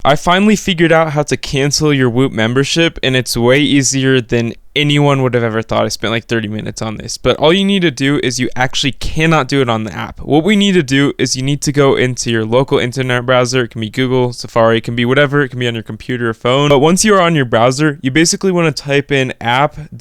I finally figured out how to cancel your Whoop membership, and it's way easier than anyone would have ever thought. I spent like 30 minutes on this, but all you need to do is you actually cannot do it on the app. What we need to do is you need to go into your local internet browser. It can be Google, Safari, it can be whatever, it can be on your computer or phone. But once you are on your browser, you basically want to type in app.whoop.com,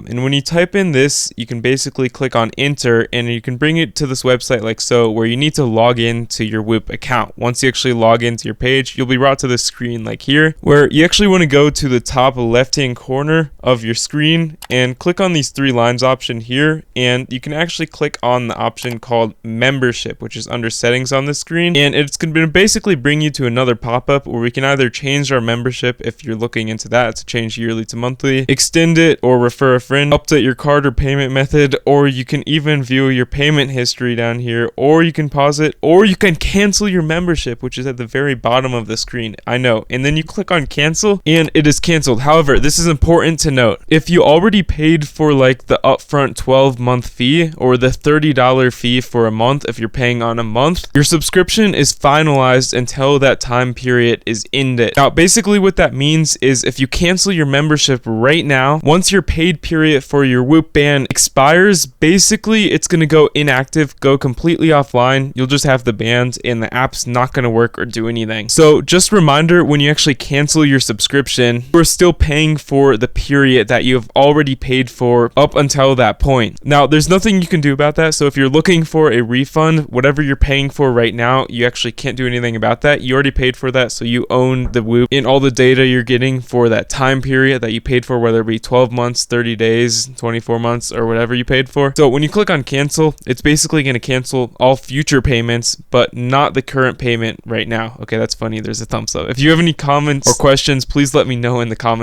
and when you type in this, you can basically click on enter, and you can bring it to this website like so, where you need to log in to your Whoop account. Once you actually log into your page, you'll be brought to this screen like here, where you actually want to go to the top left hand corner of your screen and click on these 3 lines option here, and you can actually click on the option called membership, which is under settings on the screen, and it's going to basically bring you to another pop-up where we can either change our membership if you're looking into that to change yearly to monthly, extend it or refer a friend, update your card or payment method, or you can even view your payment history down here, or you can pause it, or you can cancel your membership, which is at the very bottom of the screen. I know. And then you click on cancel and it is canceled. However, this is important to note. If you already paid for like the upfront 12-month fee or the $30 fee for a month, if you're paying on a month, your subscription is finalized until that time period is ended. Now, basically what that means is if you cancel your membership right now, once your paid period for your Whoop ban expires, basically it's going to go inactive, go completely offline. You'll just have the band and the app's not going to work or do anything. So just a reminder, when you actually cancel your subscription, you're still paying for the period that you have already paid for up until that point. Now, there's nothing you can do about that. So if you're looking for a refund, whatever you're paying for right now, you actually can't do anything about that. You already paid for that, so you own the Whoop and all the data you're getting for that time period that you paid for, whether it be 12 months, 30 days, 24 months, or whatever you paid for. So when you click on cancel, it's basically going to cancel all future payments, but not the current payment right now. Okay, that's funny. There's a thumbs up. If you have any comments or questions, please let me know in the comments